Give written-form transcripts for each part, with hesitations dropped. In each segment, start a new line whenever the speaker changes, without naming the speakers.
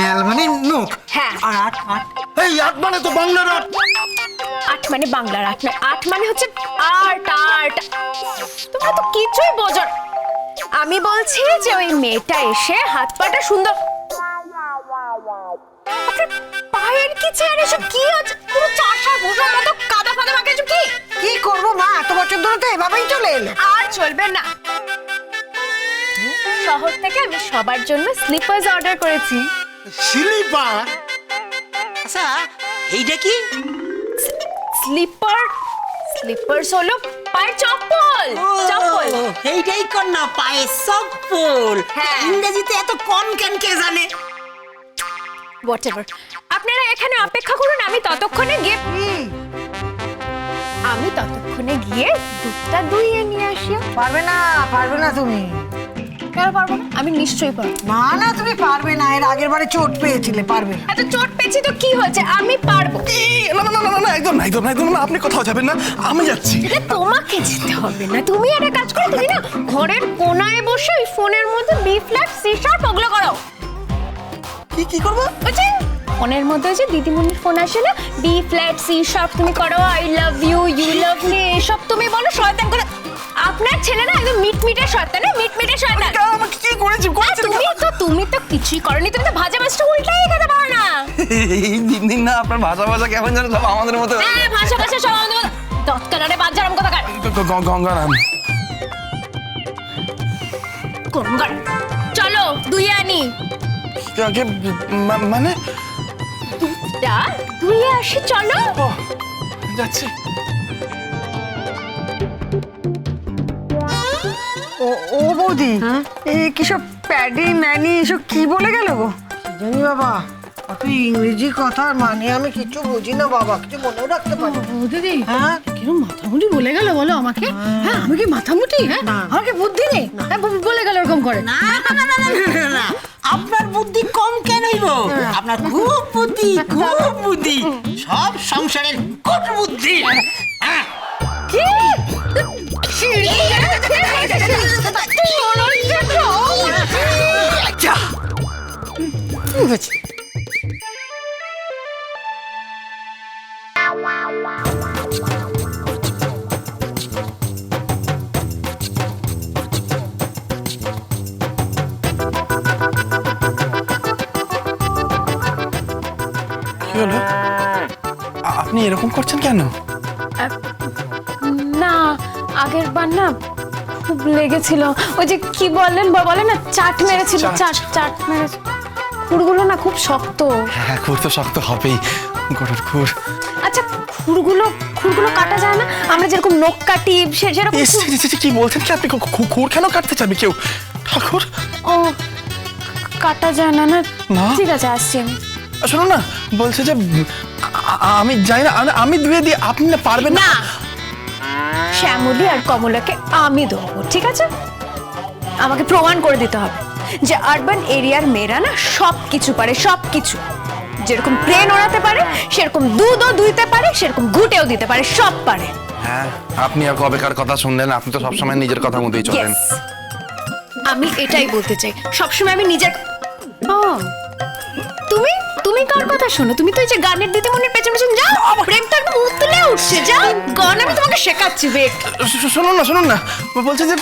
ন্যাল মানে নোক।
হ্যাঁ।
আর আট আট এই আট মানে তো বাংলার আট।
আট মানে বাংলার আট নয়, আট মানে হচ্ছে আট আট। তোমরা তো কিছুই বোঝো না। আমি বলছি যে ওই মেয়েটা এসে হাত পাটা সুন্দর। আপনার পায়ের কি চেয়ার এসব কি হচ্ছে? পুরো চাষা ভুষার মতো কাদা ফাদা মাখে কি?
কি করবো মা, এত বছর ধরে তো এভাবেই চলে এলো।
আর চলবে না। শহর থেকে আমি সবার জন্য স্লিপার্স অর্ডার করেছি।
স্লিপার?
আচ্ছা এইটা কি?
স্লিপার্স হলো পায়ের চপ্পল। চপ্পল
এইটাই কর না, পায়ে চপ্পল।
হ্যাঁ।
ইংরেজিতে এত কম কেন কে জানে?
হোয়াটএভার, আপনারা এখানে অপেক্ষা করুন, আমি ততক্ষণে গিয়ে দুধটা দুইয়ে নিয়ে আসি।
পারবে না তুমি।
কেন পারবো না? আমি নিশ্চয়ই পারবো।
না না তুমি পারবে না, এর আগের বারে চোট পেয়েছিলে, পারবে না।
এত চোট পেয়েছি তো কি হয়েছে, আমি পারবো।
না না না না একদম না একদম না একদম না, আপনি কোথাও যাবেন না, আমি যাচ্ছি।
এটা তোমাকে যেতে হবে না, তুমি একটা কাজ করো, তুমি না ঘরের কোনায় বসে ওই ফোনের মধ্যে বি ফ্ল্যাট সি শার্প ওগুলো করো।
কি করবো?
ওই যে ফোনের মধ্যে যে দিদিমণির ফোন আসে না, বি ফ্ল্যাট সি শার্প তুমি করো, I love you, you love me, এসব তুমি বলো। শয়তান করে আপনার ছেলে না একদম মিটমিটে শয়তান, মিটমিটে শয়তান।
আমাকে কি করেছি?
তুমি তো কিছুই করনি, তুমি তো ভাজা মাছটা উল্টাই খেতে পারো না।
এই দিন দিন না আপনার ভাষা ভাষা কেমন যেন সব আমাদের মতো।
হ্যাঁ, ভাষা সব আমাদের মতো। দত্তকারে বাজারাম কথা কার
গঙ্গারাম।
গঙ্গার চলো দুই আনি।
মানে
দুধটা দুইয়ে আসি, চলো।
যাচ্ছি।
ও বৌদি, এই কিসব প্যাডি ম্যানি এসব কি বলে গেল গো? জানি বাবা, অত ইংরেজি কথার মানে আমি কিছু বুঝি না বাবা, কিছু মনেও রাখতে পারি না।
দিদি
হ্যাঁ
কিরম মাথামুটি বলে গেল বলো আমাকে? হ্যাঁ আমি কি মাথামুটি? হ্যাঁ আমার কি বুদ্ধি নেই? হ্যাঁ বলে গেল এরকম করে।
না না না না না না, আপনার বুদ্ধি কম কেন হইব? আপনার খুব বুদ্ধি, সব সংসারের কোট বুদ্ধি। হ্যাঁ।
কি
কি হলো? আপনি এরকম করছেন কেন?
না, আগের বার না খুব লেগেছিল। ওই যে কি বলেন না, চাট মেরেছিল। চাট মেরেছিল। খুরগুলো না খুব শক্ত।
হ্যাঁ, খুর তো শক্ত হবেই, গরুর খুর।
আচ্ছা, খুরগুলো কাটা যায় না? আমরা যেরকম নখ কাটি সেরকম।
কি বলছেন কি আপনি? খুর কেন কাটতে চাবি কেউ? ঠাকুর
ও কাটা যায় না? না
না।
ঠিক আছে, আসছি আমি।
শুনুন না, বলছে যে আমি যাই না, আমি ধুয়ে দিই, আপনি না পারবেন না।
শ্যামলী আর কমলাকে আমি দেবো, ঠিক আছে? আমাকে প্রমাণ করে দিতে হবে যে আরবান এরিয়ার মেয়েরা না সব কিছু পারে, সব কিছু। যেরকম প্লেন ওড়াতে পারে, সেরকম দুধও দুইতে পারে, সেরকম ঘুটেও দিতে পারে, সব পারে।
হ্যাঁ, আপনি আর কবেকার কথা শুনলেন? আপনি তো সবসময় নিজের কথা মতোই চলেন।
Yes, আমি এটাই বলতে চাই, সবসময় আমি নিজের। ও, তুমি কার কথা শোনো? তুমি তো এই যে গানের দিদিমণির পেছন যাও, প্রেমটা একদম উতলে উঠছে। যাও গান আমি তোমাকে শেখাচ্ছি। বেক
শুনুন না, বলছে যে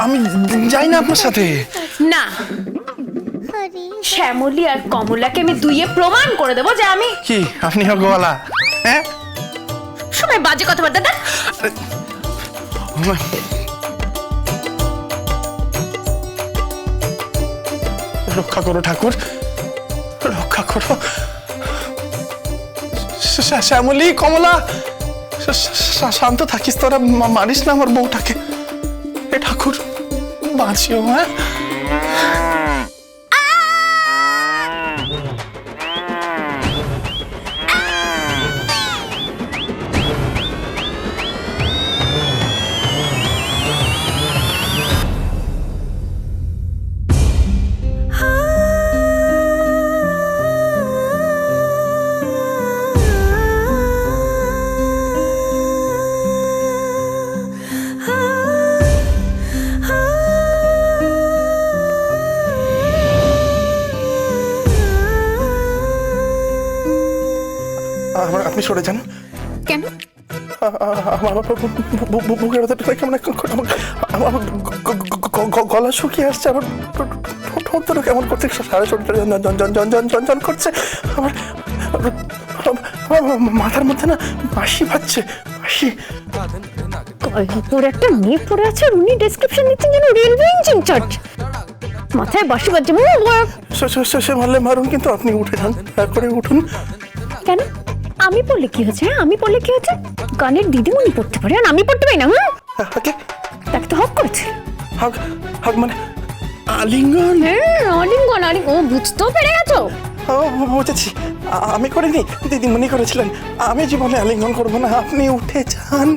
আমি যাই না আপনার সাথে।
না, শ্যামলী আর কমলাকে আমি দুইয়ে প্রমাণ করে দেবো যে আমি।
কি আপনি গোয়ালা? হ্যাঁ,
সময় বাজে কথাবার্তা দেখ।
রক্ষা করো ঠাকুর, রক্ষা করো। শ্যামলী, কমলা, শান্ত থাকিস, তোরা মারিস না আমার বউটাকে। এ ঠাকুর বাঁচিও। হ্যাঁ, আপনি সরে যান।
কেন?
আমার বুকের ভেতরটা কেমন আমার গলা শুকিয়ে আসছে, আমার ঠোঁটটা কেমন করছে, সারা শরীরটা জন করছে, আমার মাথার মধ্যে না বাঁশি বাজছে, বাঁশি।
কয়পুর একটা মেয়ে পড়ে আছে, আর উনি ডেসক্রিপশন দিচ্ছেন যেন রেলওয়ে ইঞ্জিন চার্জ। মাথায় বাঁশি বাজছে।
সে মারলে মারুন, কিন্তু আপনি উঠে যান, দয়া করে উঠুন।
কেন? আমি পড়লে কি হচ্ছে? আমি পড়লে কি হচ্ছে? গানের দিদিমণি পড়তে পারে, আর আমি পড়তে পারি না?
তাকে
তাকে তো হক করেছে।
হাগ হাগ মানে আলিঙ্গন?
আলিঙ্গন। ও বুঝতেও পেরে গেছো?
বুঝেছি, আমি করিনি, দিদিমণি করেছিলেন। আমি জীবনে আলিঙ্গন করবো না, আপনি উঠে যান।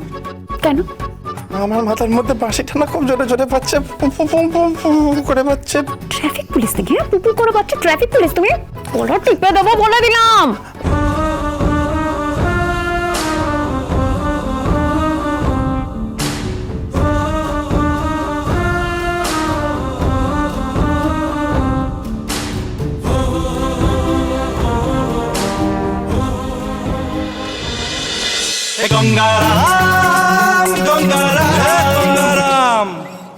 কেন?
আমার মাথার মধ্যে বাঁশিটা না খুব জোরে জোরে পাচ্ছে, করে পাচ্ছে।
ট্রাফিক পুলিশ নাকি? পুপু করে বাচ্চা ট্রাফিক পুলিশ তুমি? ওরা টিপে দেবো বলে দিলাম।
Ganga Ram,